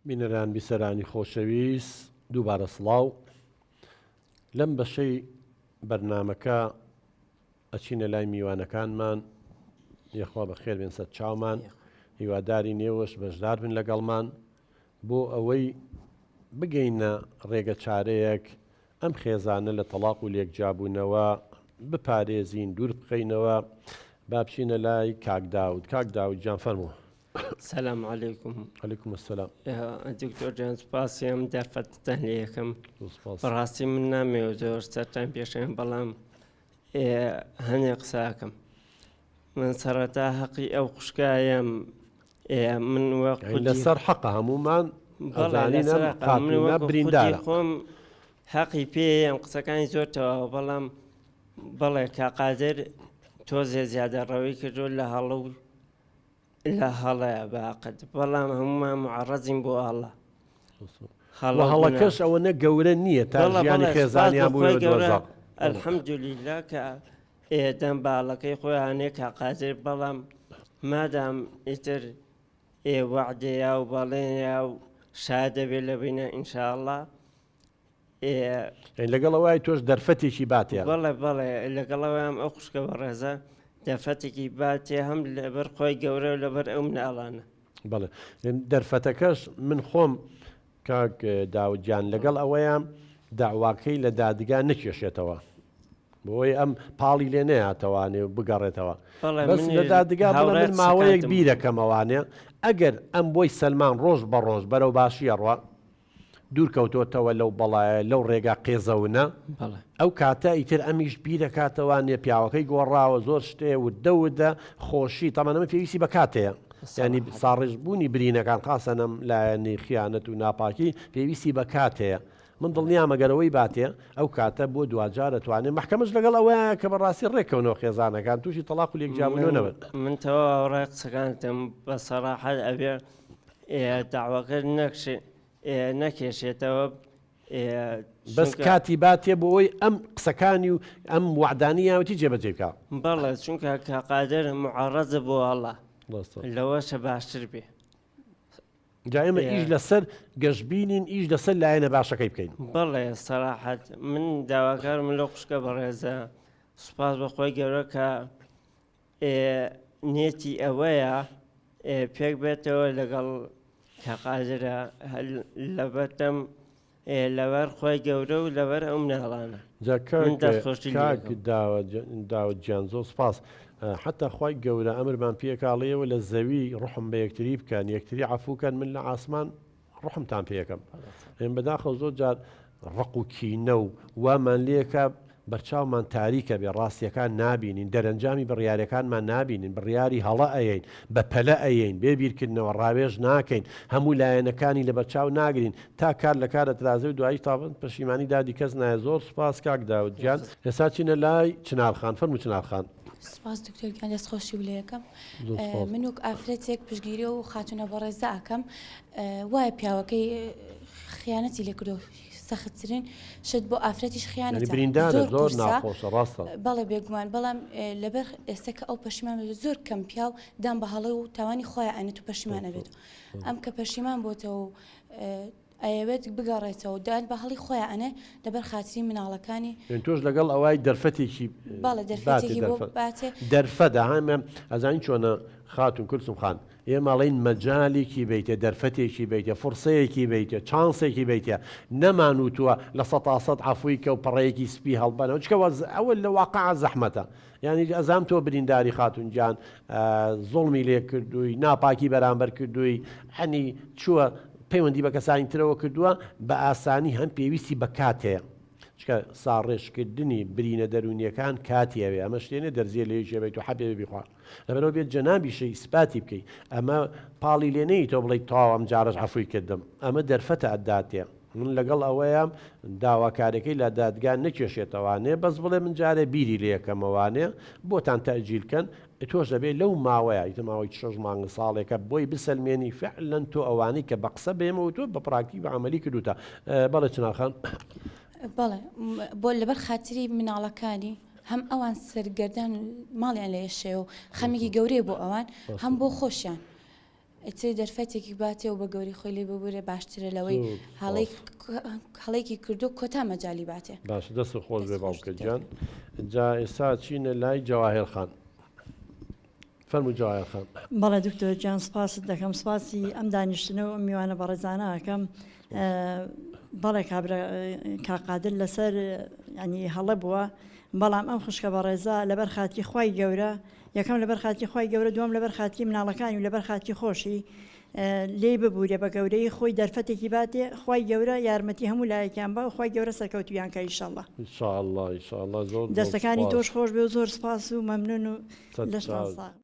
بینەران بیسەرانی خۆشەویست دووبارە سڵاو لەم بەشەی بەرنامەکە ئەچینە لای میوانەکانمان یەخوا بە خێر بێن سەر چاومان هیواداری نێوەش بەشدار بن لەگەڵمان بۆ ئەوەی بگەینە ڕێگە چارەیەک ئەم خێزانە لە تەلاق و لێکجابوونەوە بپارێزین دوور بخەینەوە با بچینە لای کاک داود جان فەرموو. سلام عليكم. عليكم السلام. دكتور جان سپاسیم دەرفەتتان لێکم بەڕاستی من نامەوێت زۆر سەرتان پێشێن بەڵام هەنێ قساکەم من سەرەتا حەقی ئەو قوشکایم من لەسەر حەقە هەمومان ئەزانینە بریندارە خۆم حەقی پێم قسەکانی زۆر تەواو بەڵام بەڵێ کاقادر تۆزێ زیادەڕەوەی کردو لە هەڵە و لا هلا باقد والله هما معرضين بو الله هەڵەکەش ئەوە نە گەورە نییە تا ژیانی خێزانیان بووە دۆزەق الحمد لله کە ئێدەم باڵەکەی خۆی هەنێکە قادر بەڵام مادام ئیتر وعدەیە و بەڵێنیا و شادە بێ لە بینە ئینشاءالله لەگەڵەوەی تۆش دەرفەتێکی باتیان بەڵێ لەگەڵەوەیان ئەو خوشکە بەڕێزە دەرفەتێکی باتێ هەم لەبەر خۆی گەورە و لەبەر ئەو مناڵانە بەڵێ دەرفەتەکەش من خۆم کاک داودجان لەگەڵ ئەوەیان داواکەی لە دادگا نەکێشێتەوە بۆی ئەم پاڵی لێ نەیاتەوانێ بگەڕێتەوە بەس لە دادگا بڵێ من ماوەیەک بیرەکەمەوانێ ئەگەر ئەم بۆی سەلمان ڕۆژ بە ڕۆژ بەرەو باشیە ڕوا دوورکەوتۆتەوە لەو بەڵایە لەو ڕێگا قێزەونە ئەو کاتە ئیتر ئەمیش بیرەکاتەوانێ پیاوەکەی گۆڕاوە زۆر شتێ و دەودە خۆشی تەمەنەمە پێویستی بەکاتەیە ینی ساڕێژبوونی برینەکان خاسەنەم لایەنی خیانەت و ناپاکی پێویستی بەکاتەیە من دڵنیامەگەرەوەی باتێ ئەو کاتە بۆ دوجار دەتوانێت محکەمەش لەگەڵ ئەوەیە کە بەڕاستی ڕێکەونەوە خێزانەکان تووشی تەلاق و لێکجابوونەوە من تەواو ڕێک قسەکانتم بە سەراحەت ئەبێ داواکە نەکێشێتەوە بەس کاتی باتێ بۆ ئەوی ئەم قسەکانی و ئەم وعدانیاوەتی جێبەجێ بکە بەڵێ چونکە کاقادر معڕەزە بۆ ئەڵڵا لەوەشە باشتر بێ جا ئێمە ئیش لەسەر گەشتبینین ئیش لەسەر لایەنە باشەکەی بکەین بەڵێ سەراحەت من داواکارم لەو قوشکە بەڕێزە سوپاس بەخۆی گەورە کە نێتی ئەوەیە پێک بێتەوە لەگەڵ کاقادرە لەبەتەم لەبەر خۆی گەورە و لەبەر ئەو مناڵانە داودجان زۆر سپاس حتا خی گەورە ئەمرمان پێکاڵەیەوە لە زەوی ڕحم بە یەکتری بکەن یەکتری عفوکەن من لە ئاسمان ڕحمتان پێەکەم ئێم بەداخەو زۆر جار ڕق و کینە و وامان لێکە بەرچاومان تاریکە بێ ڕاستیەکان نابینین دەرەنجامی بڕیارەکانمان نابینین بڕیاری هەڵە ئەین بە پەلە ئەین بێبیرکردنەوە ڕاوێژ ناکەین هەموو لایەنەکانی لە بەرچاو ناگرین تا کار لە کارە ترازە و دوایی تاابن پەشیمانی دادی کەس نایە زۆر سوپاس کاک داودجان ئێستا چینە لای چنارخان فەرموو چنارخان سپاس دکتۆرگیان دەست خۆشی و لە یەکەم من وەک ئافرەتێک پشگیری و خاتونە بەڕێزە ئەەکەم وایە پیاوەکەی خیانەتی لێ کردو سەختترین شت بۆ ئافرەتیش خیانەت زۆر ناخۆشە ڕاستە بەڵێ بێگومان بەڵام لەبەر ئێستا کە ئەو پەشیمان زۆر کەم پیا و دام بە هەڵە و تاوانی خۆیان ئەنێت و پەشیمانە بێت ئەم کە پەشیمان بۆتەوە و ئەوێت بگەڕێتەوە دان بە هەڵی خۆیان ئەنێ لەبەر خاتری مناڵەکانی تۆش لەگەڵ ئەوای دەرفەتێکی دەرفەدا هەمە ئەزانی چۆنە خاتون کورسم خان ئێمەڵین مەجالێکی بیتە دەرفەتێکی بیتە فرسەیەکی بیتە چانسێکی بیتە نەمانوتووە لە 100 عفووی کە و پڕەیەکی سپی هەڵبەنەوە چکەوە ئەوە لە واقع زەحمەتە یعنی ئەزام تۆ برینداری خاتونجان زۆڵمی لێ کردووی ناپاکی بەرامبەر کردووی هەنی چووە پەیوەندی بە کەسانی ترەوە کردووە بە ئاسانی هەم پێویستی بە کاتەیە چکە ساڕێژکردنی برینە دەرونیەکان کاتیەوێ ئەمە شتێنێ دەرزیە لێژێبێت و حەبێ بخوار لەبەرەوە بێت جەنابیشەی ئیسپاتی بکەیت ئەمە پاڵی لێنەی تۆ بڵێیت تەواو ئەم جارەش عەفوی کردم ئەمە دەرفەتە ئەداتێ من لەگەڵ ئەوەیە داواکارەکەی لە دادگان نەکێشێتەوانێ بەس بڵێ من جارێ بیری لێکەمەوانێ بۆتان تەجیلکەن تۆش دەبێت لەو ماوەیە ئیتماوەی 6 مانگە ساڵێکە بۆی بسەلمێنی فعلەن تۆ ئەوانەی کە بە قسە بێمەوە تۆ بە پراکتی بە عملی کردوتە بەڵێ چنارخان بەڵێ بۆ لەبەر خاتری مناڵەکانی هەم ئەوان سەرگەردان ماڵیان لە یەشێ و خەمێکی گەورەی بۆ ئەوان هەم بۆ خۆشیان ئەچێ دەرفەتێکی باتێ و بە گەوری خۆی لێ ببورێ باشترە لەوەی هەڵەیەکی کردو کۆتا مەجای باتێ. باش دەست خۆش بێ باوکە گیان. جا ئێستا چینە لای جەواهێر خان. فەرموو جەواهێر خان. بەڵێ دکتۆر گیان سپاست دەکەم، سپاسی ئەم دانیشتنەوە میوانە بەڕێزانە ئەەکەم. بەڵێ کاقادر لەسەر ینی هەڵە بووە، بەڵام ئەم خوشکە بەڕێزا لەبەر خاتی خوای گەورە، یەکەم لەبەر خاتی خوای گەورە، دووەم لەبەر خاتی مناڵەکانی و لەبەر خاتی خۆشی لێ ببوورێ بە گەورەی خۆی دەرفەتێکی باتێ، خوای گەورە یارمەتی هەموو لایەکیان بە و خوای گەورە سەرکەوتویان کە ئینشاءالله. ئینشاءالله ئینشاءالله زۆر دەستەکانی تۆش خۆش بێ و زۆر سپاس و مەمنون و لەشتان ساغ.